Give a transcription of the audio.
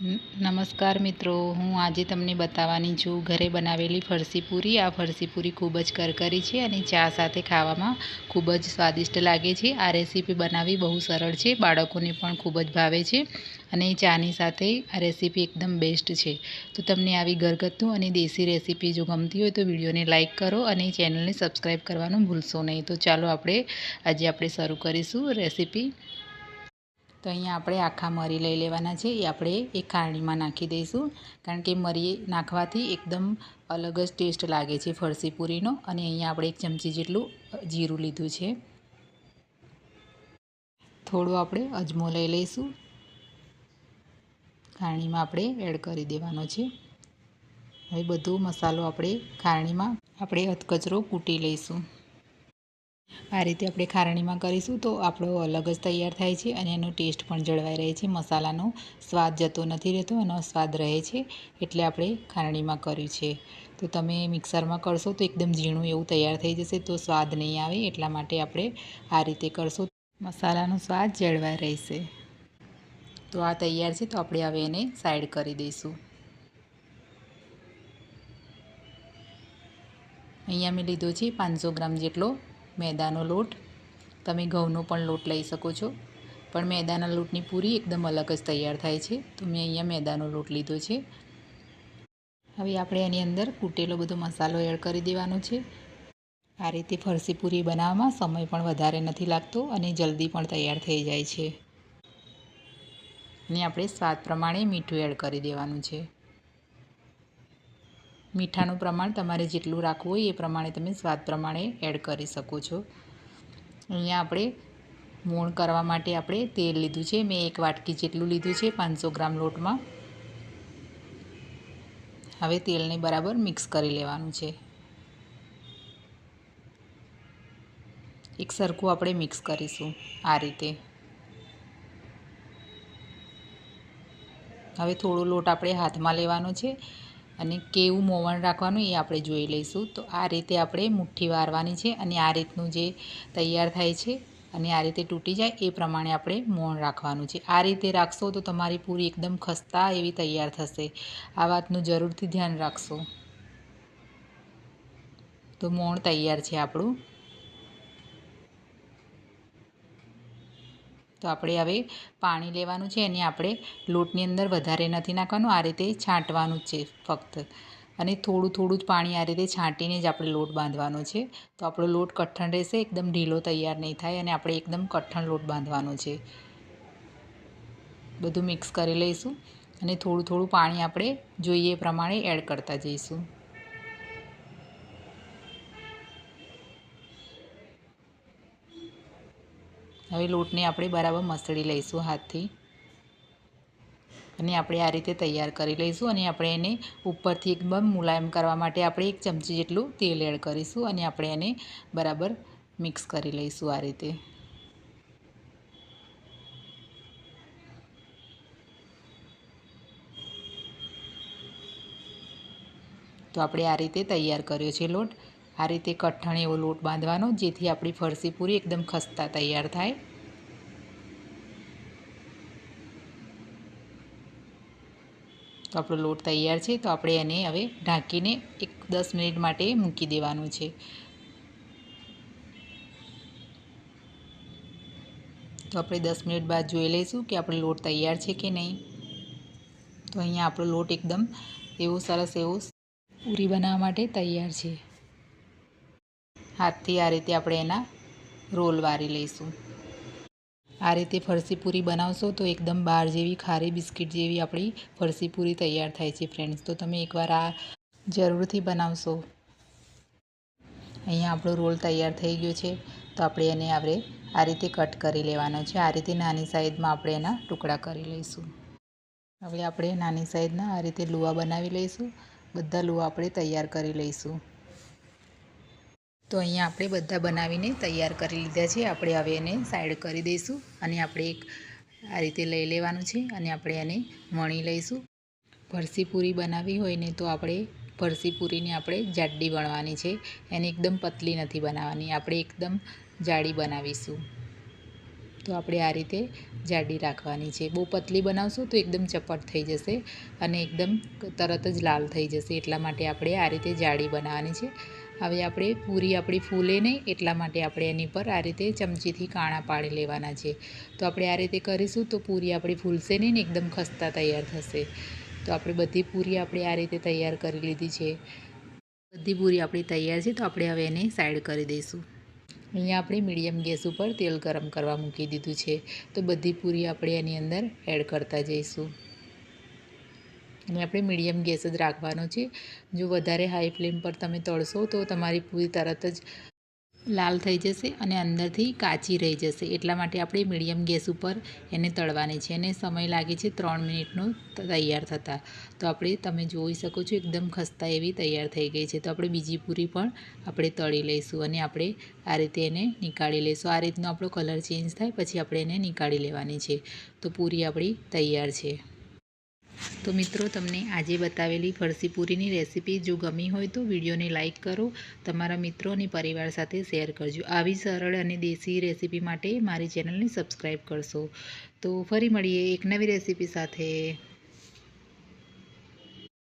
નમસ્કાર મિત્રો, હું આજે તમને બતાવવાની છું ઘરે બનાવેલી ફરસી પૂરી. આ ફરસી પૂરી ખૂબ જ કરકરી છે અને ચા સાથે ખાવામાં ખૂબ જ સ્વાદિષ્ટ લાગે છે. આ રેસીપી બનાવવી બહુ સરળ છે, બાળકોને પણ ખૂબ જ ભાવે છે અને ચાની સાથે આ રેસીપી એકદમ બેસ્ટ છે. તો તમને આવી ઘરગથ્થુ અને દેશી રેસીપી જો ગમતી હોય તો વિડીયોને લાઇક કરો અને ચેનલને સબસ્ક્રાઈબ કરવાનું ભૂલશો નહીં. તો ચાલો આજે આપણે શરૂ કરીશું રેસીપી. તો અહીંયા આપણે આખા મરી લઈ લેવાના છે. એ આપણે એક ખારણીમાં નાખી દઈશું, કારણ કે મરી નાખવાથી એકદમ અલગ જ ટેસ્ટ લાગે છે ફરસી પૂરીનો. અને અહીંયા આપણે 1 ચમચી જેટલું જીરું લીધું છે. થોડો આપણે અજમો લઈ લઈશું, ખારણીમાં આપણે એડ કરી દેવાનો છે. હવે બધો મસાલો આપણે ખારણીમાં અધકચરો કૂટી લઈશું. આ રીતે આપણે ખારણીમાં કરીશું તો આપણો અલગ જ તૈયાર થાય છે અને એનો ટેસ્ટ પણ જળવાઈ રહે છે. મસાલાનો સ્વાદ જતો નથી રહેતો, એનો સ્વાદ રહે છે, એટલે આપણે ખારણીમાં કર્યું છે. તો તમે મિક્સરમાં કરશો તો એકદમ ઝીણું એવું તૈયાર થઈ જશે, તો સ્વાદ નહીં આવે. એટલા માટે આપણે આ રીતે કરશો, મસાલાનો સ્વાદ જળવાઈ રહેશે. તો આ તૈયાર છે, તો આપણે હવે એને સાઈડ કરી દઈશું. અહીંયા મેં લીધો છે 500 ગ્રામ જેટલો મેદાનો લોટ. તમે ઘઉંનો પણ લોટ લઈ શકો છો, પણ મેદાના લોટની પૂરી એકદમ અલગ જ તૈયાર થાય છે. તો મેં અહીંયા મેદાનો લોટ લીધો છે. હવે આપણે એની અંદર કૂટેલો બધો મસાલો એડ કરી દેવાનો છે. આ રીતે ફરસી પૂરી બનાવવામાં સમય પણ વધારે નથી લાગતો અને જલ્દી પણ તૈયાર થઈ જાય છે. અને આપણે સ્વાદ પ્રમાણે મીઠું એડ કરી દેવાનું છે. મીઠાનું પ્રમાણ તમારે જેટલું રાખવું હોય એ પ્રમાણે તમે સ્વાદ પ્રમાણે એડ કરી શકો છો. અહીંયા આપણે મોણ કરવા માટે આપણે તેલ લીધું છે. મેં 1 વાટકી જેટલું લીધું છે 500 ગ્રામ લોટમાં. હવે તેલને બરાબર મિક્સ કરી લેવાનું છે. એક સરખું આપણે મિક્સ કરીશું આ રીતે. હવે થોડો લોટ આપણે હાથમાં લેવાનો છે અને કેવું મોવણ રાખવાનું એ આપણે જોઈ લઈશું. તો આ રીતે આપણે મુઠ્ઠી વારવાની છે અને આ રીતનું જે તૈયાર થાય છે અને આ રીતે તૂટી જાય એ પ્રમાણે આપણે મોણ રાખવાનું છે. આ રીતે રાખશો તો તમારી પૂરી એકદમ ખસ્તા એવી તૈયાર થશે. આ વાતનું જરૂરથી ધ્યાન રાખશો. તો મોણ તૈયાર છે આપણું. તો આપણે હવે પાણી લેવાનું છે અને આપણે લોટની અંદર વધારે નથી નાખવાનું, આ રીતે છાંટવાનું જ છે ફક્ત. અને થોડું થોડું જ પાણી આ રીતે છાંટીને જ આપણે લોટ બાંધવાનો છે. તો આપણો લોટ કઠણ રહેશે, એકદમ ઢીલો તૈયાર નહીં થાય અને આપણે એકદમ કઠણ લોટ બાંધવાનો છે. બધું મિક્સ કરી લઈશું અને થોડું થોડું પાણી આપણે જોઈએ એ પ્રમાણે એડ કરતા જઈશું. હવે લોટને આપણે બરાબર મસળી લઈશું હાથથી અને આપણે આ રીતે તૈયાર કરી લઈશું. અને આપણે એને ઉપરથી એકદમ મુલાયમ કરવા માટે આપણે 1 ચમચી જેટલું તેલ એડ કરીશું અને આપણે એને બરાબર મિક્સ કરી લઈશું આ રીતે. તો આપણે આ રીતે તૈયાર કર્યો છે લોટ. આ રીતે કઠણ એવો લોટ બાંધવાનો, જેથી આપણી ફરસી પૂરી એકદમ ખસ્તા તૈયાર થાય. તો આપણો લોટ તૈયાર છે, તો આપણે એને હવે ઢાંકીને 10 મિનિટ માટે મૂકી દેવાનું છે. તો આપણે 10 મિનિટ બાદ જોઈ લઈશું કે આપણો લોટ તૈયાર છે કે નહીં. તો અહીંયા આપણો લોટ એકદમ એવો સરસ એવો પૂરી બનાવવા માટે તૈયાર છે. હાથથી આ રીતે આપણે એના રોલ વારી લઈશું. આ રીતે ફરસી પૂરી બનાવશો તો એકદમ બહાર જેવી ખારી બિસ્કિટ જેવી આપણી ફરસી પૂરી તૈયાર થાય છે ફ્રેન્ડ્સ. તો તમે એકવાર આ જરૂરથી બનાવશો. અહીંયા આપણો રોલ તૈયાર થઈ ગયો છે. તો આપણે એને આ રીતે કટ કરી લેવાનો છે. આ રીતે નાની સાઈઝમાં આપણે એના ટુકડા કરી લઈશું. હવે આપણે નાની સાઈઝના આ રીતે લુઆ બનાવી લઈશું. બધા લુઆ આપણે તૈયાર કરી લઈશું. તો અહીંયા આપણે બધા બનાવીને તૈયાર કરી લીધા છે. આપણે હવે એને સાઈડ કરી દઈશું અને આપણે આ રીતે લઈ લેવાનું છે અને આપણે એને વણી લઈશું. ફરસી પૂરી બનાવવી હોય ને તો આપણે ફરસી પૂરીને આપણે જાડી વણવાની છે, એને એકદમ પતલી નથી બનાવવાની. આપણે એકદમ જાડી બનાવીશું. તો આપણે આ રીતે જાડી રાખવાની છે. બહુ પતલી બનાવશો તો એકદમ ચપટ થઈ જશે અને એકદમ તરત જ લાલ થઈ જશે. એટલા માટે આપણે આ રીતે જાડી બનાવવાની છે. હવે આપણે પૂરી આપણી ફૂલે નહીં એટલા માટે આપણે એની પર આ રીતે ચમચીથી કાણા પાડી લેવાના છે. તો આપણે આ રીતે કરીશું તો પૂરી આપણી ફૂલશે નહીં ને એકદમ ખસ્તા તૈયાર થશે. તો આપણે બધી પૂરી આપણે આ રીતે તૈયાર કરી લીધી છે. બધી પૂરી આપણી તૈયાર છે. તો આપણે હવે એને સાઈડ કરી દઈશું. અહીંયા આપણે મીડિયમ ગેસ ઉપર તેલ ગરમ કરવા મૂકી દીધું છે. તો બધી પૂરી આપણે એની અંદર એડ કરતા જઈશું અને આપણે મીડિયમ ગેસ જ રાખવાનો છે. જો વધારે હાઈ ફ્લેમ પર તમે તળશો તો તમારી પૂરી તરત જ લાલ થઈ જશે અને અંદરથી કાચી રહી જશે. એટલા માટે આપણે મીડિયમ ગેસ ઉપર એને તળવાની છે અને સમય લાગે છે 3 મિનિટનો તૈયાર થતાં. તો આપણે તમે જોઈ શકો છો એકદમ ખસ્તા એવી તૈયાર થઈ ગઈ છે. તો આપણે બીજી પૂરી પણ આપણે તળી લઈશું અને આપણે આ રીતે એને નીકાળી લઈશું. આ રીતનો આપણો કલર ચેન્જ થાય પછી આપણે એને નીકાળી લેવાની છે. તો પૂરી આપણી તૈયાર છે. તો મિત્રો, તમને આજે બતાવેલી ફરસી પૂરીની રેસીપી જો ગમી હોય તો વિડીયોને લાઇક કરો, તમારા મિત્રો અને પરિવાર સાથે શેર કરજો. આવી સરળ અને દેશી રેસીપી માટે મારી ચેનલને સબસ્ક્રાઈબ કરશો. તો ફરી મળીએ એક નવી રેસીપી સાથે.